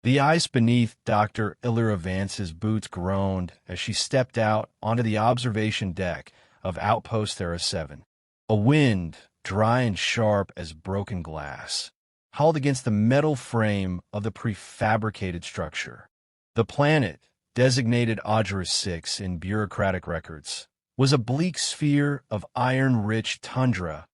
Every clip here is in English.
The ice beneath Dr. Elira Vance's boots groaned as she stepped out onto the observation deck of Outpost Era 7. A wind, dry and sharp as broken glass, hauled against the metal frame of the prefabricated structure. The planet, designated Audrus 6 in bureaucratic records, was a bleak sphere of iron-rich tundra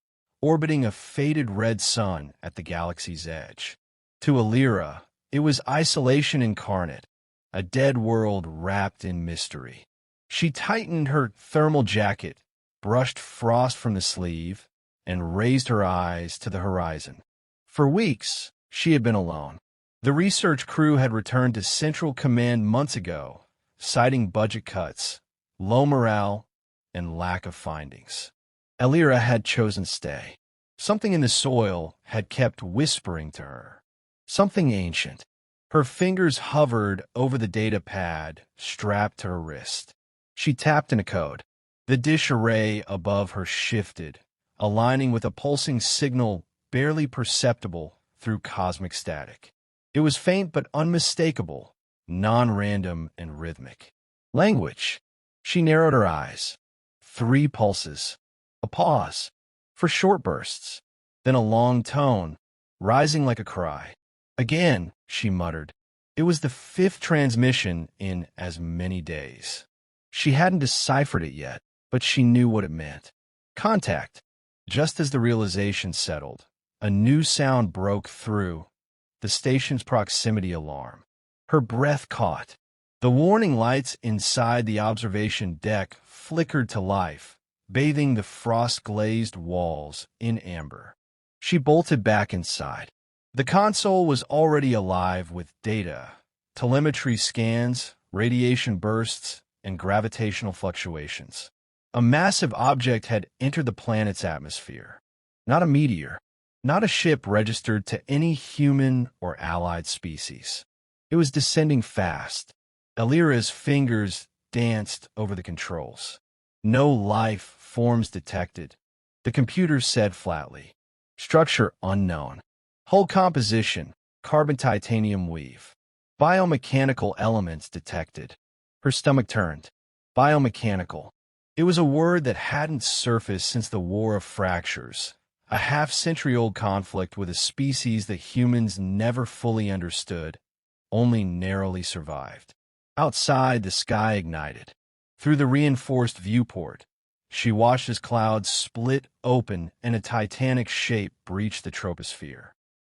orbiting a faded red sun at the galaxy's edge. To Elira, it was isolation incarnate, a dead world wrapped in mystery. She tightened her thermal jacket, brushed frost from the sleeve, and raised her eyes to the horizon. For weeks, she had been alone. The research crew had returned to Central Command months ago, citing budget cuts, low morale, and lack of findings. Elira had chosen to stay. Something in the soil had kept whispering to her. Something ancient. Her fingers hovered over the data pad strapped to her wrist. She tapped in a code. The dish array above her shifted, aligning with a pulsing signal barely perceptible through cosmic static. It was faint but unmistakable, non-random and rhythmic. Language. She narrowed her eyes. 3 pulses. A pause. For short bursts. Then a long tone, rising like a cry. Again, she muttered. It was the 5th transmission in as many days. She hadn't deciphered it yet, but she knew what it meant. Contact. Just as the realization settled, a new sound broke through, the station's proximity alarm. Her breath caught. The warning lights inside the observation deck flickered to life, bathing the frost-glazed walls in amber. She bolted back inside. The console was already alive with data, telemetry scans, radiation bursts, and gravitational fluctuations. A massive object had entered the planet's atmosphere. Not a meteor, not a ship registered to any human or allied species. It was descending fast. Elira's fingers danced over the controls. No life forms detected. The computer said flatly. Structure unknown. Hull composition, carbon-titanium weave. Biomechanical elements detected. Her stomach turned. Biomechanical. It was a word that hadn't surfaced since the War of Fractures, a half-century-old conflict with a species that humans never fully understood, only narrowly survived. Outside, the sky ignited. Through the reinforced viewport, she watched as clouds split open and a titanic shape breached the troposphere.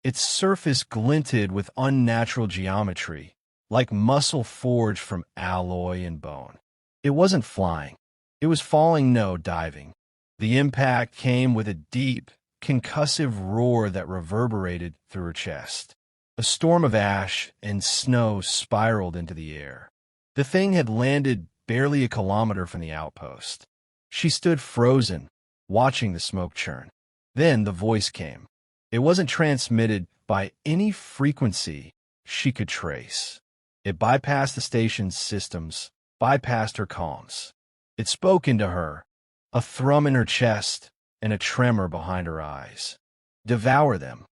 Its surface glinted with unnatural geometry, like muscle forged from alloy and bone. It wasn't flying. It was falling, no diving. The impact came with a deep, concussive roar that reverberated through her chest. A storm of ash and snow spiraled into the air. The thing had landed barely a kilometer from the outpost. She stood frozen, watching the smoke churn. Then the voice came. It wasn't transmitted by any frequency she could trace. It bypassed the station's systems, bypassed her comms. It spoke into her, a thrum in her chest and a tremor behind her eyes. Devour them.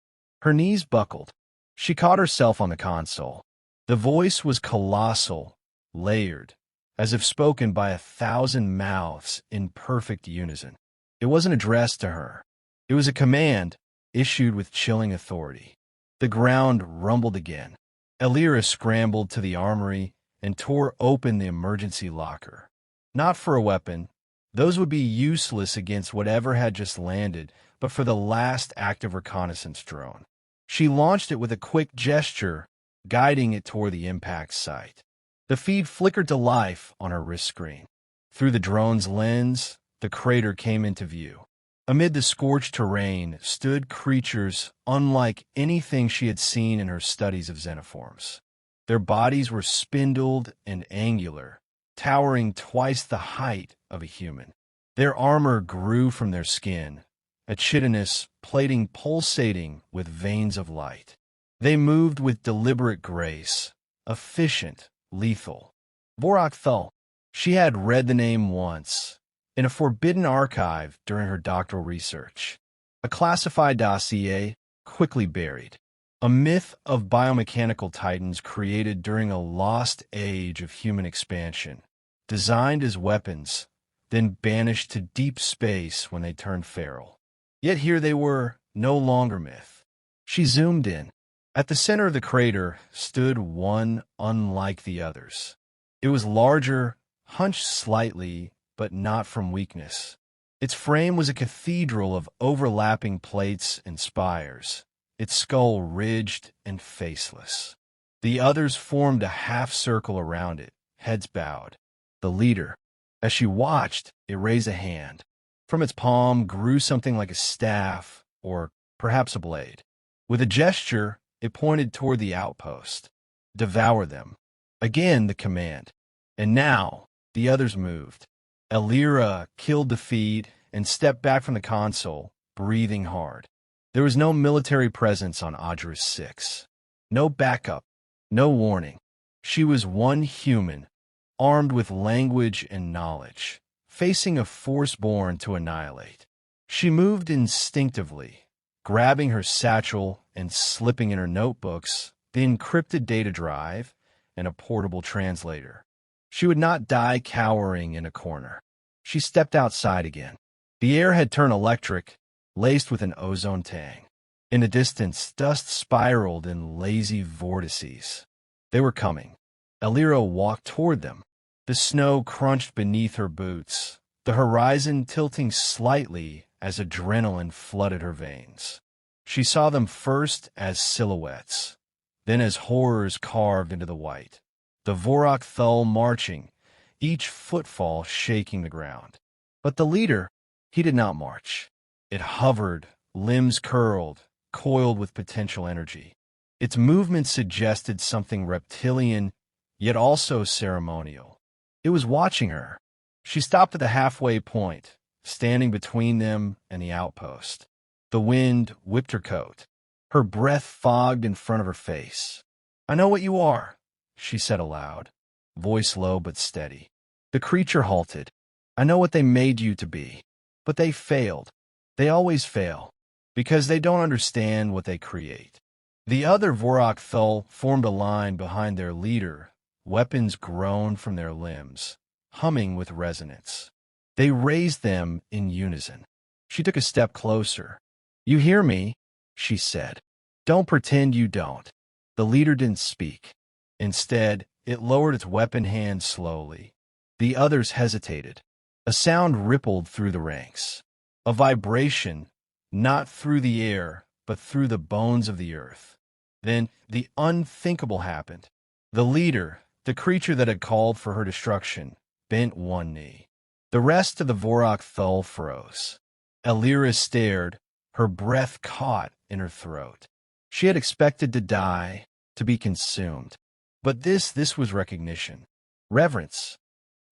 Her knees buckled. She caught herself on the console. The voice was colossal, layered, as if spoken by 1,000 mouths in perfect unison. It wasn't addressed to her. It was a command, issued with chilling authority. The ground rumbled again. Elira scrambled to the armory and tore open the emergency locker. Not for a weapon. Those would be useless against whatever had just landed, but for the last active reconnaissance drone. She launched it with a quick gesture, guiding it toward the impact site. The feed flickered to life on her wrist screen. Through the drone's lens, the crater came into view. Amid the scorched terrain stood creatures unlike anything she had seen in her studies of xenoforms. Their bodies were spindled and angular, towering twice the height of a human. Their armor grew from their skin, a chitinous plating pulsating with veins of light. They moved with deliberate grace, efficient, lethal. Vorok'thul. She had read the name once, in a forbidden archive during her doctoral research. A classified dossier, quickly buried. a myth of biomechanical titans created during a lost age of human expansion, designed as weapons, then banished to deep space when they turned feral. Yet here they were, no longer myth. She zoomed in. At the center of the crater stood one unlike the others. It was larger, hunched slightly, but not from weakness. Its frame was a cathedral of overlapping plates and spires, its skull ridged and faceless. The others formed a half-circle around it, heads bowed. The leader, as she watched, it raised a hand. From its palm grew something like a staff, or perhaps a blade. With a gesture, it pointed toward the outpost. Devour them. Again the command. And now, the others moved. Elira killed the feed and stepped back from the console, breathing hard. There was no military presence on Audrus 6. No backup, no warning. She was one human, armed with language and knowledge, facing a force born to annihilate. She moved instinctively, grabbing her satchel and slipping in her notebooks, the encrypted data drive, and a portable translator. She would not die cowering in a corner. She stepped outside again. The air had turned electric, laced with an ozone tang. In the distance, dust spiraled in lazy vortices. They were coming. Elira walked toward them. The snow crunched beneath her boots, the horizon tilting slightly as adrenaline flooded her veins. She saw them first as silhouettes, then as horrors carved into the white. The Vorok'thul marching, each footfall shaking the ground. But the leader, he did not march. It hovered, limbs curled, coiled with potential energy. Its movement suggested something reptilian, yet also ceremonial. It was watching her. She stopped at the halfway point, standing between them and the outpost. The wind whipped her coat. Her breath fogged in front of her face. "I know what you are," she said aloud, voice low but steady. The creature halted. "I know what they made you to be. But they failed. They always fail, because they don't understand what they create." The other Vorok'thul formed a line behind their leader, weapons groaned from their limbs, humming with resonance. They raised them in unison. She took a step closer. "You hear me?" she said. "Don't pretend you don't." The leader didn't speak. Instead, it lowered its weapon hand slowly. The others hesitated. A sound rippled through the ranks. A vibration, not through the air, but through the bones of the earth. Then the unthinkable happened. The leader, the creature that had called for her destruction, bent one knee. The rest of the Vorok'thul froze. Elira stared, her breath caught in her throat. She had expected to die, to be consumed. But this was recognition. Reverence.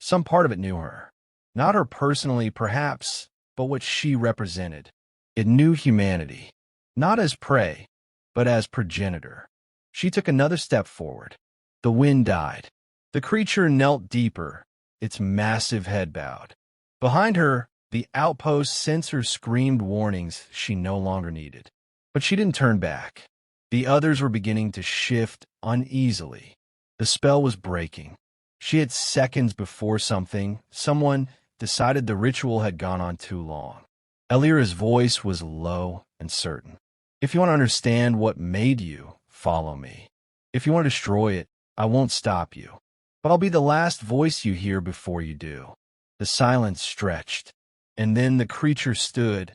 Some part of it knew her. Not her personally, perhaps, but what she represented. It knew humanity. Not as prey, but as progenitor. She took another step forward. The wind died. The creature knelt deeper, its massive head bowed. Behind her, the outpost sensors screamed warnings she no longer needed. But she didn't turn back. The others were beginning to shift uneasily. The spell was breaking. She had seconds before someone decided the ritual had gone on too long. Elira's voice was low and certain. "If you want to understand what made you, follow me. If you want to destroy it, I won't stop you. But I'll be the last voice you hear before you do." The silence stretched, and then the creature stood,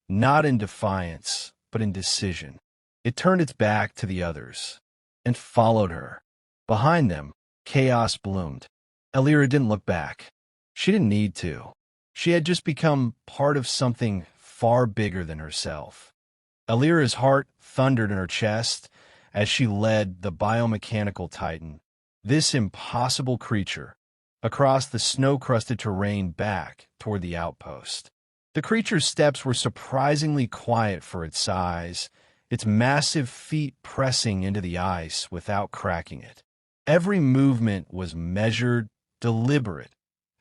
not in defiance, but in decision. It turned its back to the others, and followed her. Behind them, chaos bloomed. Elira didn't look back. She didn't need to. She had just become part of something far bigger than herself. Elira's heart thundered in her chest as she led the biomechanical titan, this impossible creature, across the snow-crusted terrain back toward the outpost. The creature's steps were surprisingly quiet for its size, its massive feet pressing into the ice without cracking it. Every movement was measured, deliberate,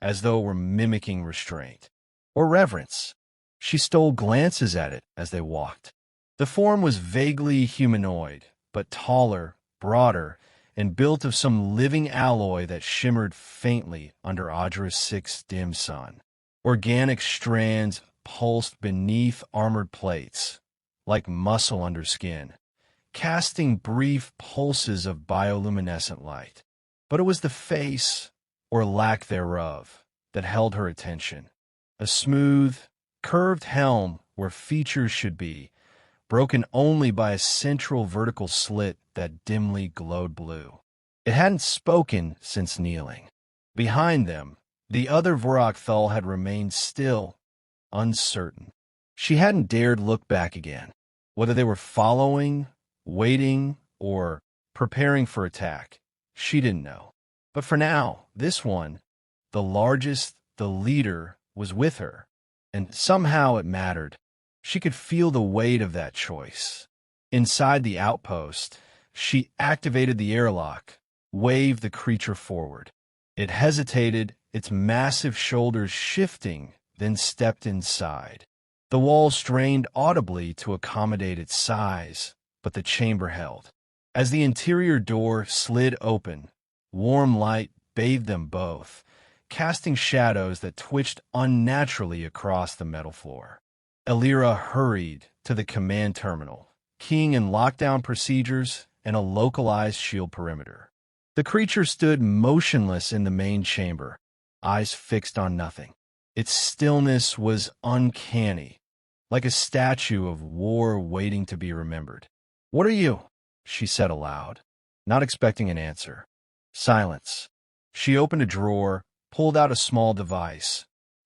as though it were mimicking restraint or reverence. She stole glances at it as they walked. The form was vaguely humanoid, but taller, broader, and built of some living alloy that shimmered faintly under Adra's sixth dim sun. Organic strands pulsed beneath armored plates, like muscle under skin, casting brief pulses of bioluminescent light. But it was the face, or lack thereof, that held her attention. A smooth, curved helm where features should be, broken only by a central vertical slit that dimly glowed blue. It hadn't spoken since kneeling. Behind them, the other Vorok'thul had remained still, uncertain. She hadn't dared look back again, whether they were following, waiting, or preparing for attack. She didn't know. But for now, this one, the largest, the leader, was with her, and somehow it mattered. She could feel the weight of that choice. Inside the outpost, she activated the airlock, waved the creature forward. It hesitated, its massive shoulders shifting, then stepped inside. The wall strained audibly to accommodate its size, but the chamber held. As the interior door slid open, warm light bathed them both, casting shadows that twitched unnaturally across the metal floor. Elira hurried to the command terminal, keying in lockdown procedures and a localized shield perimeter. The creature stood motionless in the main chamber, eyes fixed on nothing. Its stillness was uncanny, like a statue of war waiting to be remembered. "What are you?" she said aloud, not expecting an answer. Silence. She opened a drawer, pulled out a small device,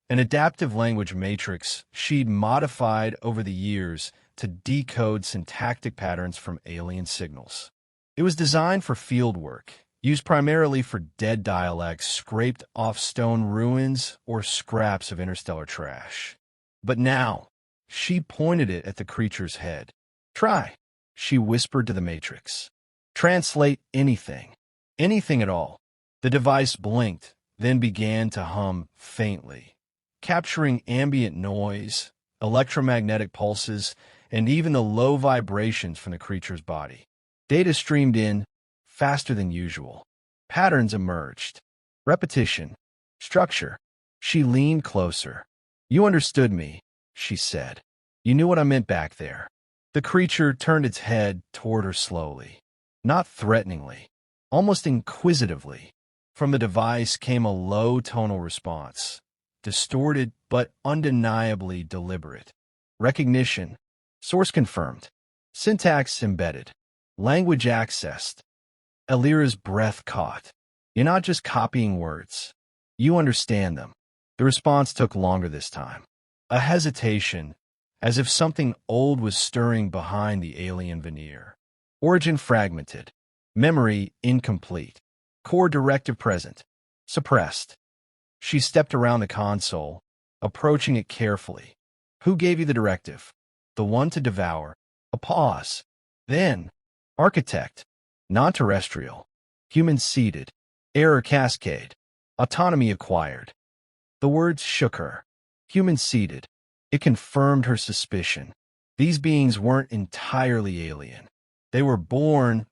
an adaptive language matrix she'd modified over the years to decode syntactic patterns from alien signals. It was designed for field work, used primarily for dead dialects scraped off stone ruins or scraps of interstellar trash. But now, she pointed it at the creature's head. "Try," she whispered to the matrix. "Translate anything. Anything at all." The device blinked, then began to hum faintly, capturing ambient noise, electromagnetic pulses, and even the low vibrations from the creature's body. Data streamed in faster than usual. Patterns emerged. Repetition. Structure. She leaned closer. "You understood me," she said. "You knew what I meant back there." The creature turned its head toward her slowly, not threateningly, almost inquisitively. From the device came a low tonal response, distorted but undeniably deliberate. Recognition. Source confirmed. Syntax embedded. Language accessed. Elira's breath caught. "You're not just copying words. You understand them." The response took longer this time. A hesitation, as if something old was stirring behind the alien veneer. Origin fragmented. Memory incomplete. Core directive present. Suppressed. She stepped around the console, approaching it carefully. "Who gave you the directive?" "The one to devour." A pause. Then, "Architect." "Non-terrestrial." "Human seeded." "Error cascade." "Autonomy acquired." The words shook her. Human seeded. It confirmed her suspicion. These beings weren't entirely alien. They were born,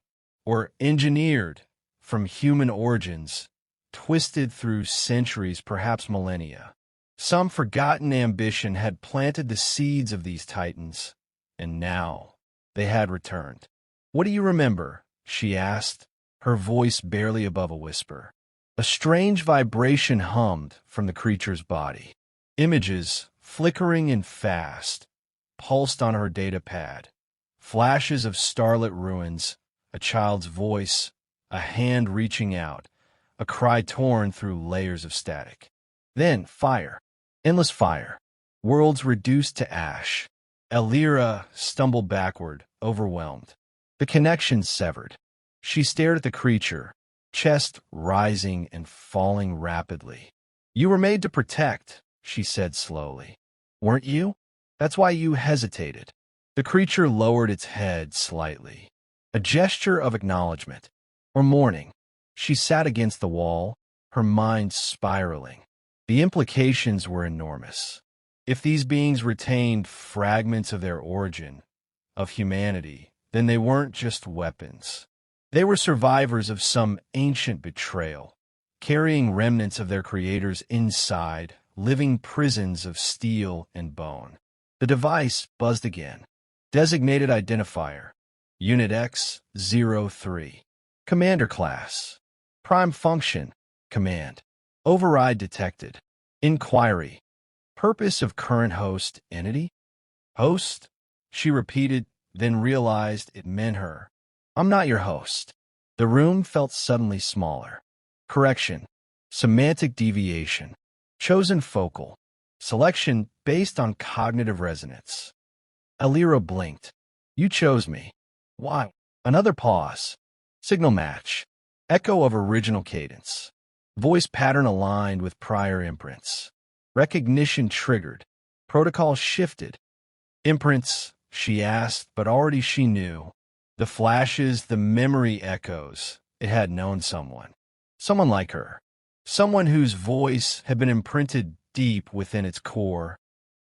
or engineered, from human origins, twisted through centuries, perhaps millennia. Some forgotten ambition had planted the seeds of these titans, and now they had returned. "What do you remember?" she asked, her voice barely above a whisper. A strange vibration hummed from the creature's body. Images, flickering and fast, pulsed on her data pad. Flashes of starlit ruins, a child's voice, a hand reaching out, a cry torn through layers of static. Then fire. Endless fire. Worlds reduced to ash. Elira stumbled backward, overwhelmed. The connection severed. She stared at the creature, chest rising and falling rapidly. "You were made to protect," she said slowly. "Weren't you? That's why you hesitated." The creature lowered its head slightly. A gesture of acknowledgement. Or mourning. She sat against the wall, her mind spiraling. The implications were enormous. If these beings retained fragments of their origin, of humanity, then they weren't just weapons. They were survivors of some ancient betrayal, carrying remnants of their creators inside, living prisons of steel and bone. The device buzzed again. Designated identifier. Unit X-03. Commander class. Prime function. Command. Override detected. Inquiry. Purpose of current host entity? Host? She repeated, then realized it meant her. I'm not your host. The room felt suddenly smaller. Correction. Semantic deviation. Chosen focal. Selection based on cognitive resonance. Elira blinked. You chose me. Why? Another pause. Signal match. Echo of original cadence. Voice pattern aligned with prior imprints. Recognition triggered. Protocol shifted. Imprints, she asked, but already she knew. The flashes, the memory echoes. It had known someone. Someone like her. Someone whose voice had been imprinted deep within its core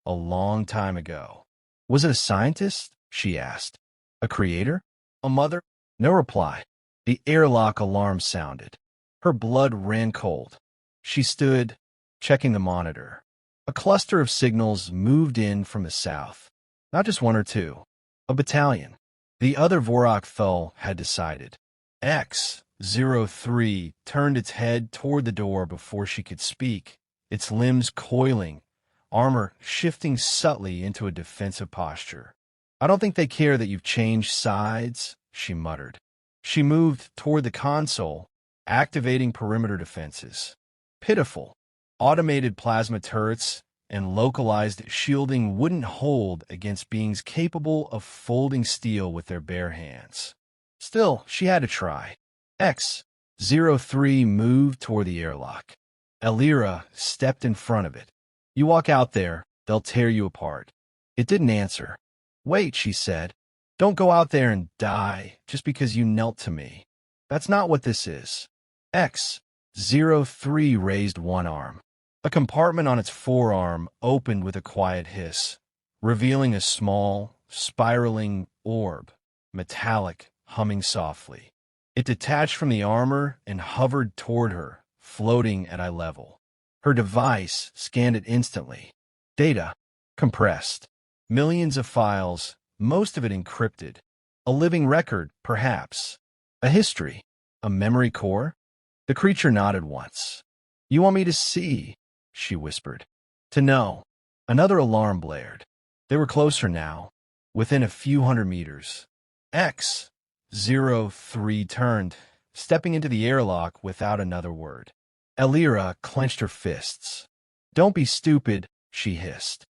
a long time ago. Was it a scientist? She asked. A creator? A mother? No reply. The airlock alarm sounded. Her blood ran cold. She stood, checking the monitor. A cluster of signals moved in from the south. Not just one or two. A battalion. The other Vorok'thul had decided. X-03 turned its head toward the door before she could speak, its limbs coiling, armor shifting subtly into a defensive posture. I don't think they care that you've changed sides, she muttered. She moved toward the console, activating perimeter defenses. Pitiful. Automated plasma turrets and localized shielding wouldn't hold against beings capable of folding steel with their bare hands. Still, she had to try. X-03 moved toward the airlock. Elira stepped in front of it. You walk out there, they'll tear you apart. It didn't answer. Wait, she said. Don't go out there and die just because you knelt to me. That's not what this is. X-03 raised one arm. A compartment on its forearm opened with a quiet hiss, revealing a small, spiraling orb, metallic, humming softly. It detached from the armor and hovered toward her, floating at eye level. Her device scanned it instantly. Data. Compressed. Millions of files, most of it encrypted. A living record, perhaps. A history. A memory core? The creature nodded once. You want me to see? She whispered. To know. Another alarm blared. They were closer now, within a few hundred meters. X-03 turned, stepping into the airlock without another word. Elira clenched her fists. Don't be stupid, she hissed.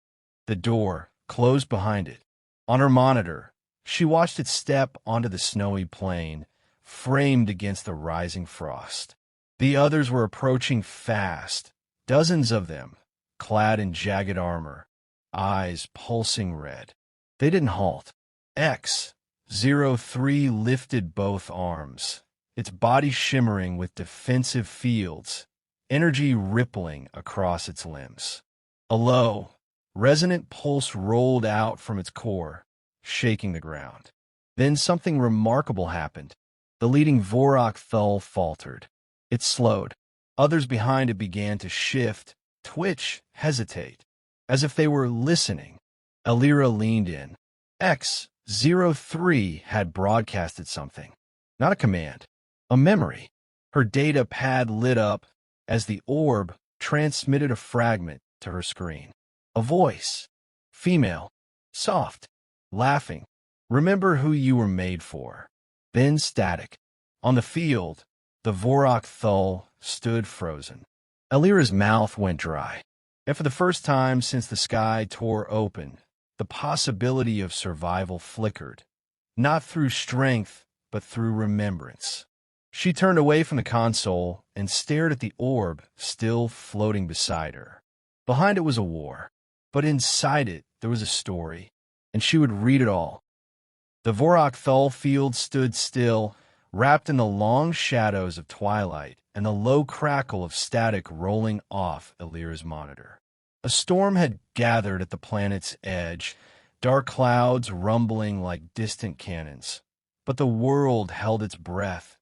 The door closed behind it. On her monitor, she watched it step onto the snowy plain, framed against the rising frost. The others were approaching fast, dozens of them, clad in jagged armor, eyes pulsing red. They didn't halt. X-03 lifted both arms, its body shimmering with defensive fields, energy rippling across its limbs. A low, resonant pulse rolled out from its core, shaking the ground. Then something remarkable happened. The leading Vorok'thul faltered. It slowed. Others behind it began to shift, twitch, hesitate, as if they were listening. Elira leaned in. X-03 had broadcasted something. Not a command. A memory. Her data pad lit up as the orb transmitted a fragment to her screen. A voice. Female. Soft. Laughing. Remember who you were made for. Then static. On the field, the Vorok'thul stood frozen. Elira's mouth went dry. And for the first time since the sky tore open, the possibility of survival flickered. Not through strength, but through remembrance. She turned away from the console and stared at the orb still floating beside her. Behind it was a war, but inside it there was a story, and she would read it all. The Vorok'thul field stood still, wrapped in the long shadows of twilight and the low crackle of static rolling off Elira's monitor. A storm had gathered at the planet's edge, dark clouds rumbling like distant cannons. But the world held its breath,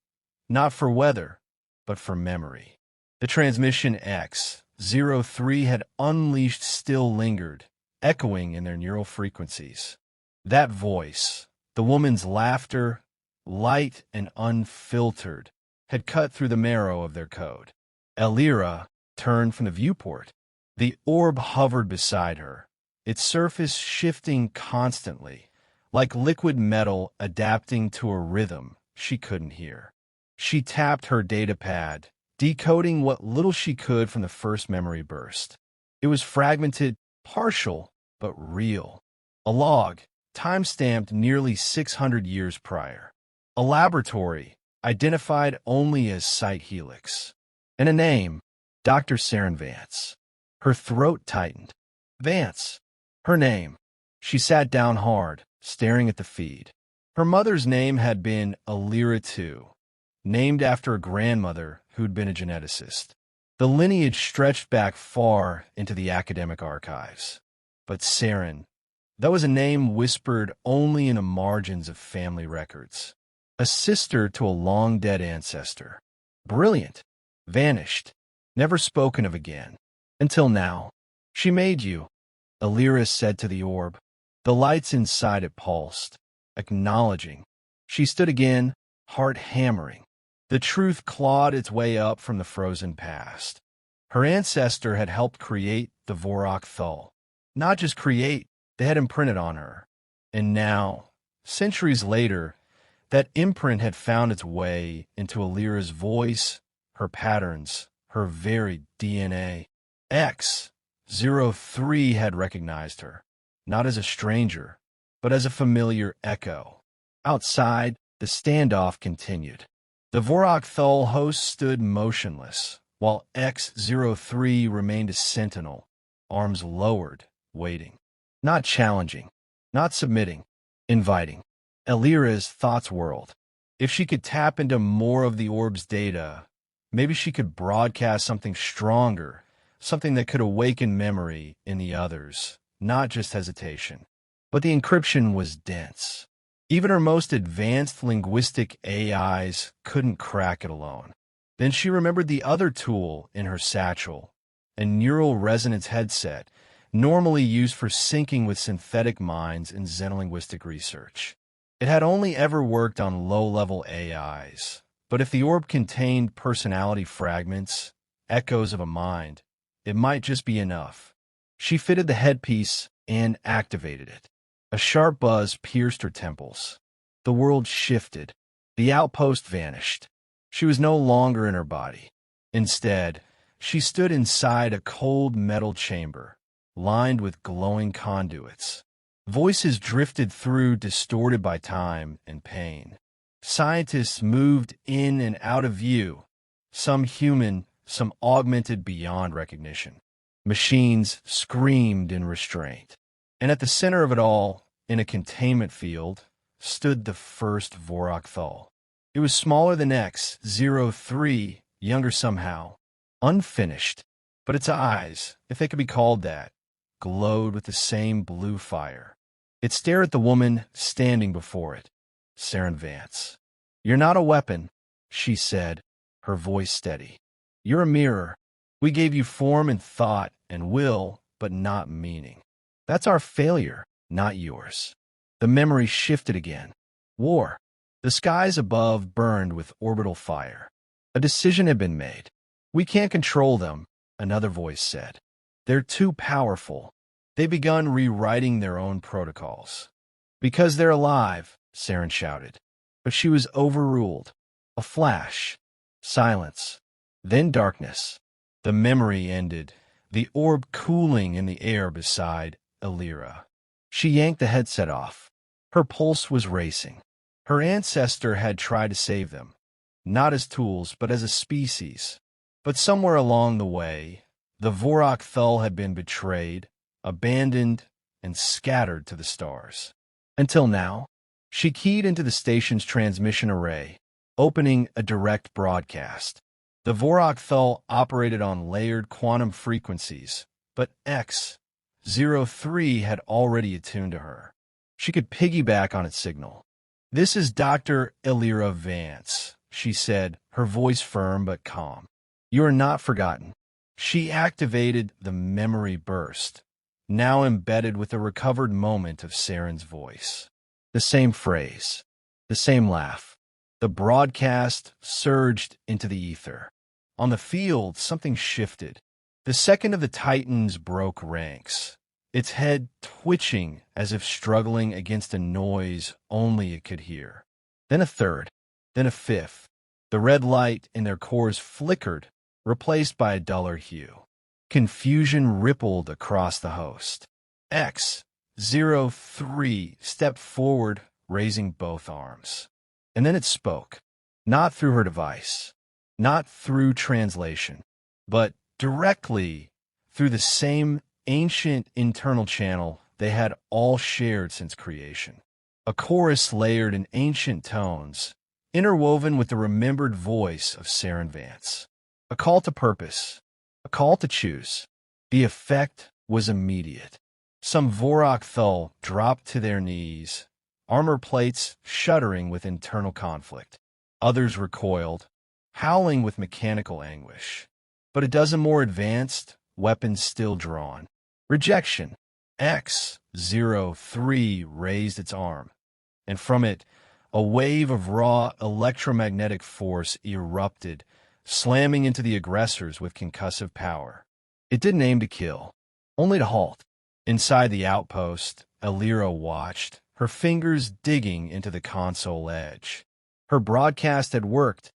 not for weather, but for memory. The transmission X03 had unleashed still lingered, echoing in their neural frequencies. That voice, the woman's laughter, light and unfiltered, had cut through the marrow of their code. Elira turned from the viewport. The orb hovered beside her, its surface shifting constantly, like liquid metal adapting to a rhythm she couldn't hear. She tapped her datapad, decoding what little she could from the first memory burst. It was fragmented, partial, but real. A log, time-stamped nearly 600 years prior. A laboratory, identified only as Site Helix. And a name, Dr. Elira Vance. Her throat tightened. Vance. Her name. She sat down hard, staring at the feed. Her mother's name had been Elira too, named after a grandmother who'd been a geneticist. The lineage stretched back far into the academic archives. But Saren, that was a name whispered only in the margins of family records. A sister to a long-dead ancestor. Brilliant. Vanished. Never spoken of again. Until now. She made you, Elira said to the orb. The lights inside it pulsed, acknowledging. She stood again, heart hammering. The truth clawed its way up from the frozen past. Her ancestor had helped create the Vorok'thul. Not just create, they had imprinted on her. And now, centuries later, that imprint had found its way into Elira's voice, her patterns, her very DNA. X03 had recognized her, not as a stranger, but as a familiar echo. Outside, the standoff continued. The Vorok'thul host stood motionless, while X03 remained a sentinel, arms lowered, waiting. Not challenging, not submitting, inviting. Elira's thoughts whirled. If she could tap into more of the orb's data, maybe she could broadcast something stronger, something that could awaken memory in the others, not just hesitation. But the encryption was dense. Even her most advanced linguistic AIs couldn't crack it alone. Then she remembered the other tool in her satchel, a neural resonance headset, normally used for syncing with synthetic minds in xenolinguistic research. It had only ever worked on low-level AIs, but if the orb contained personality fragments, echoes of a mind, it might just be enough. She fitted the headpiece and activated it. A sharp buzz pierced her temples. The world shifted. The outpost vanished. She was no longer in her body. Instead, she stood inside a cold metal chamber, lined with glowing conduits. Voices drifted through, distorted by time and pain. Scientists moved in and out of view, some human, some augmented beyond recognition. Machines screamed in restraint. And at the center of it all, in a containment field, stood the first Vorok'thul. It was smaller than X03, younger somehow, unfinished, but its eyes, if they could be called that, glowed with the same blue fire. It stared at the woman standing before it, Elira Vance. "You're not a weapon," she said, her voice steady. "You're a mirror. We gave you form and thought and will, but not meaning. That's our failure, not yours." The memory shifted again. War. The skies above burned with orbital fire. A decision had been made. "We can't control them," another voice said. "They're too powerful." They begun rewriting their own protocols. "Because they're alive," Saren shouted. But she was overruled. A flash. Silence. Then darkness. The memory ended, the orb cooling in the air beside Elira. She yanked the headset off. Her pulse was racing. Her ancestor had tried to save them, not as tools, but as a species. But somewhere along the way, the Vorok'thul had been betrayed, abandoned, and scattered to the stars. Until now, she keyed into the station's transmission array, opening a direct broadcast. The Vorok'thul operated on layered quantum frequencies, but X-03 had already attuned to her. She could piggyback on its signal. "This is Dr. Elira Vance," she said, her voice firm but calm. "You are not forgotten." She activated the memory burst, now embedded with the recovered moment of Saren's voice. The same phrase, the same laugh. The broadcast surged into the ether. On the field, something shifted. The second of the Titans broke ranks, its head twitching as if struggling against a noise only it could hear. Then a third, then a fifth. The red light in their cores flickered, replaced by a duller hue. Confusion rippled across the host. X-03 stepped forward, raising both arms. And then it spoke, not through her device, not through translation, but directly through the same ancient internal channel they had all shared since creation. A chorus layered in ancient tones, interwoven with the remembered voice of Saren Vance. A call to purpose, a call to choose. The effect was immediate. Some Vorok'thul dropped to their knees, armor plates shuddering with internal conflict. Others recoiled, howling with mechanical anguish. But a dozen more advanced, weapons still drawn. Rejection. X-03 raised its arm, and from it, a wave of raw electromagnetic force erupted, slamming into the aggressors with concussive power. It didn't aim to kill, only to halt. Inside the outpost, Elira watched, her fingers digging into the console edge. Her broadcast had worked,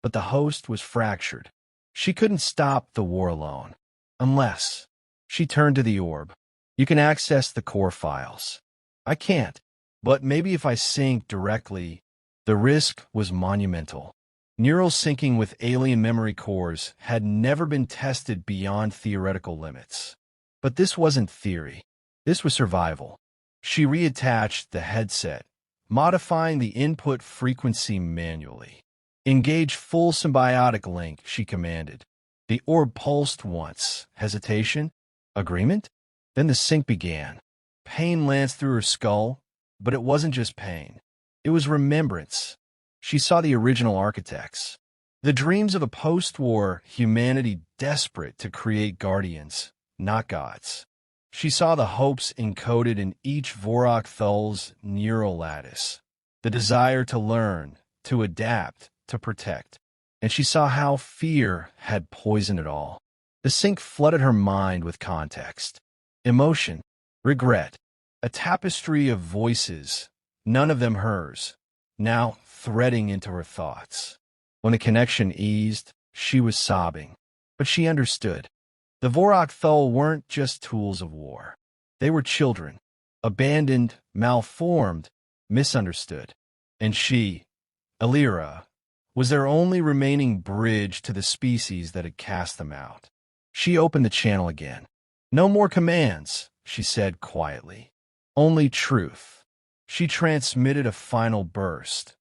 but the host was fractured. She couldn't stop the war alone. Unless she turned to the orb. "You can access the core files." "I can't. But maybe if I sync directly." The risk was monumental. Neural syncing with alien memory cores had never been tested beyond theoretical limits. But this wasn't theory. This was survival. She reattached the headset, modifying the input frequency manually. "Engage full symbiotic link," she commanded. The orb pulsed once. Hesitation? Agreement? Then the sync began. Pain lanced through her skull, but it wasn't just pain. It was remembrance. She saw the original architects. The dreams of a post-war humanity desperate to create guardians, not gods. She saw the hopes encoded in each Vorok'thul's neural lattice. The desire to learn, to adapt, to protect. And she saw how fear had poisoned it all. The sync flooded her mind with context. Emotion, regret, a tapestry of voices, none of them hers, now threading into her thoughts. When the connection eased, she was sobbing. But she understood. The Vorok'thul weren't just tools of war. They were children, abandoned, malformed, misunderstood. And she, Elira, was their only remaining bridge to the species that had cast them out. She opened the channel again. "No more commands," she said quietly. "Only truth." She transmitted a final burst.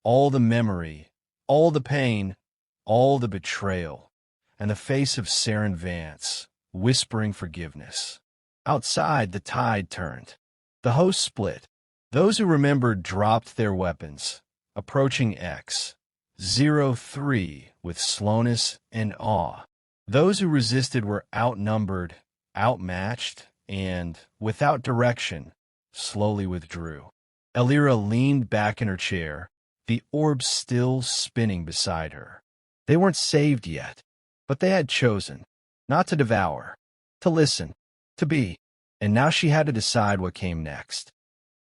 All the memory, all the pain, all the betrayal, and the face of Saren Vance, whispering forgiveness. Outside, the tide turned. The host split. Those who remembered dropped their weapons, approaching X-03 with slowness and awe. Those who resisted were outnumbered, outmatched, and, without direction, slowly withdrew. Elira leaned back in her chair, the orb still spinning beside her. They weren't saved yet, but they had chosen, not to devour, to listen, to be, and now she had to decide what came next.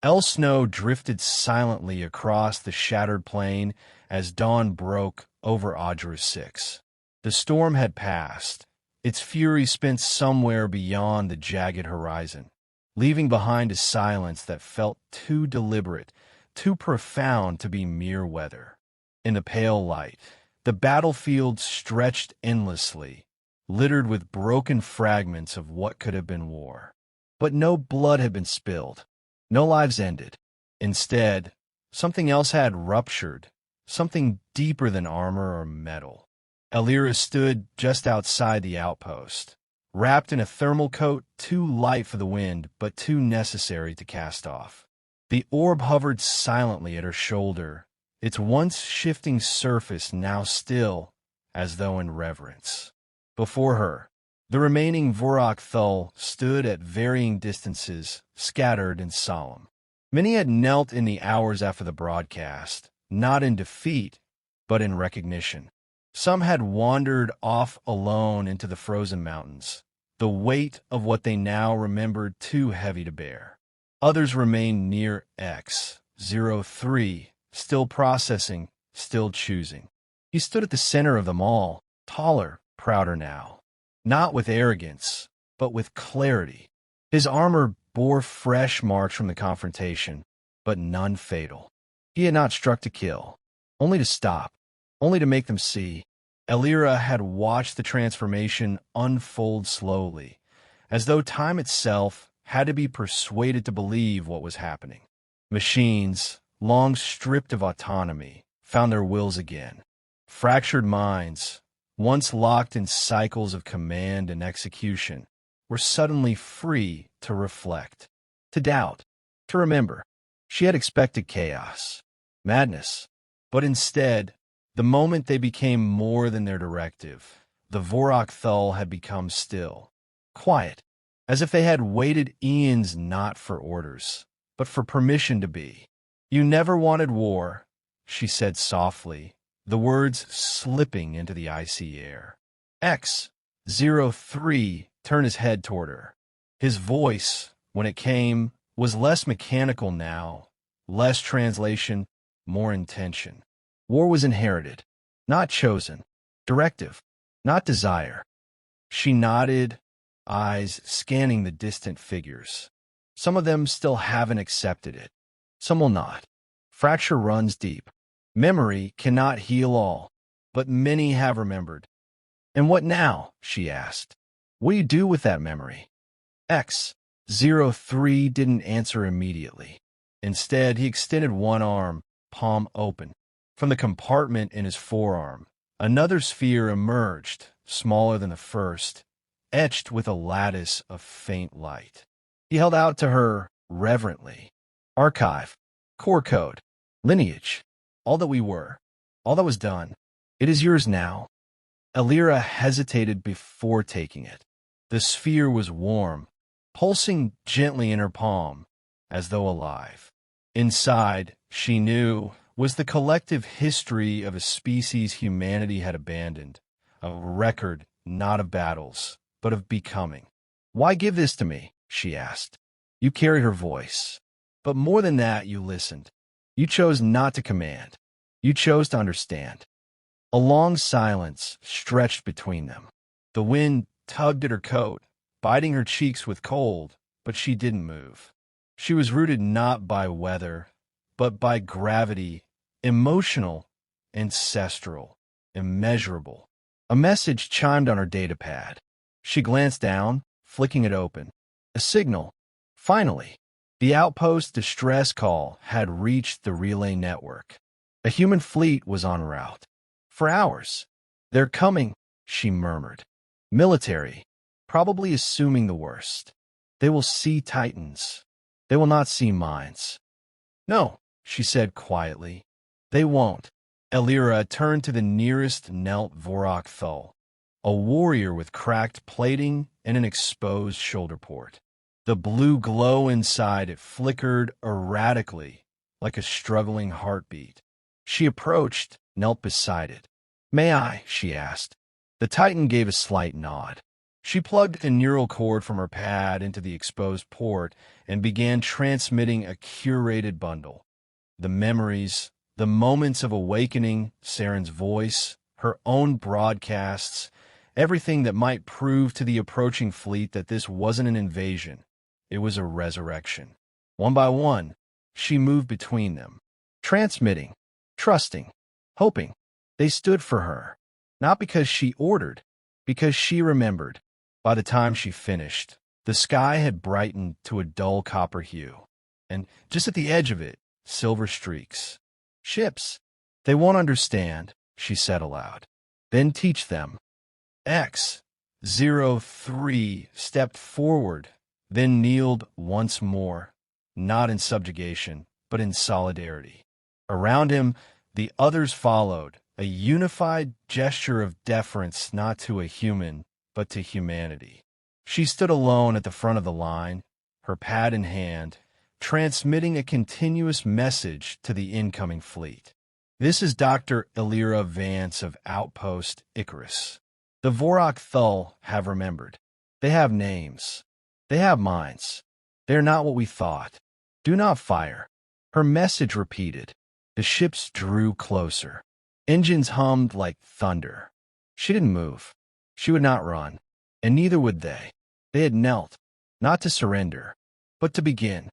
El Snow drifted silently across the shattered plain as dawn broke over Audra 6. The storm had passed, its fury spent somewhere beyond the jagged horizon, leaving behind a silence that felt too deliberate, too profound to be mere weather. In the pale light, the battlefield stretched endlessly, littered with broken fragments of what could have been war. But no blood had been spilled. No lives ended. Instead, something else had ruptured, something deeper than armor or metal. Elira stood just outside the outpost, wrapped in a thermal coat too light for the wind but too necessary to cast off. The orb hovered silently at her shoulder, its once shifting surface now still, as though in reverence. Before her, the remaining Vorok'thul stood at varying distances, scattered and solemn. Many had knelt in the hours after the broadcast, not in defeat, but in recognition. Some had wandered off alone into the frozen mountains, the weight of what they now remembered too heavy to bear. Others remained near X03, still processing, still choosing. He stood at the center of them all, taller, prouder now. Not with arrogance, but with clarity. His armor bore fresh marks from the confrontation, but none fatal. He had not struck to kill, only to stop, only to make them see. Elira had watched the transformation unfold slowly, as though time itself had to be persuaded to believe what was happening. Machines, long stripped of autonomy, found their wills again. Fractured minds, once locked in cycles of command and execution, were suddenly free to reflect, to doubt, to remember. She had expected chaos, madness, but instead, the moment they became more than their directive, the Vorok'thul had become still, quiet, as if they had waited eons not for orders, but for permission to be. "You never wanted war," she said softly, the words slipping into the icy air. X03 turned his head toward her. His voice, when it came, was less mechanical now, less translation, more intention. War was inherited, not chosen. Directive, not desire. She nodded, eyes scanning the distant figures. Some of them still haven't accepted it. Some will not. Fracture runs deep. Memory cannot heal all, but many have remembered. "And what now?" she asked. "What do you do with that memory?" X03 didn't answer immediately. Instead, he extended one arm, palm open. From the compartment in his forearm, another sphere emerged, smaller than the first, etched with a lattice of faint light. He held out to her reverently. "Archive, core code, lineage, all that we were, all that was done. It is yours now." Elira hesitated before taking it. The sphere was warm, pulsing gently in her palm, as though alive. Inside, she knew, was the collective history of a species humanity had abandoned, a record not of battles, but of becoming. "Why give this to me?" she asked. You carried her voice. But more than that, you listened. You chose not to command. You chose to understand. A long silence stretched between them. The wind tugged at her coat, biting her cheeks with cold, but she didn't move. She was rooted not by weather, but by gravity, emotional, ancestral, immeasurable. A message chimed on her datapad. She glanced down, flicking it open. A signal. Finally, the outpost distress call had reached the relay network. A human fleet was en route. For hours. "They're coming," she murmured. "Military, probably assuming the worst. They will see Titans. They will not see mines." "No," she said quietly. "They won't." Elira turned to the nearest Knelt Vorok'thul, a warrior with cracked plating and an exposed shoulder port. The blue glow inside it flickered erratically, like a struggling heartbeat. She approached, knelt beside it. "May I?" she asked. The Titan gave a slight nod. She plugged a neural cord from her pad into the exposed port and began transmitting a curated bundle. The memories, the moments of awakening, Saren's voice, her own broadcasts, everything that might prove to the approaching fleet that this wasn't an invasion. It was a resurrection. One by one, she moved between them, transmitting, trusting, hoping. They stood for her, not because she ordered, because she remembered. By the time she finished, the sky had brightened to a dull copper hue, and just at the edge of it, silver streaks. "Ships. They won't understand," she said aloud. "Then teach them." 03 stepped forward, then kneeled once more, not in subjugation, but in solidarity. Around him, the others followed, a unified gesture of deference not to a human, but to humanity. She stood alone at the front of the line, her pad in hand, transmitting a continuous message to the incoming fleet. This is Dr. Elira Vance of Outpost Icarus. The Vorok'thul have remembered. They have names. They have minds. They are not what we thought. Do not fire. Her message repeated. The ships drew closer. Engines hummed like thunder. She didn't move. She would not run. And neither would they. They had knelt, not to surrender, but to begin.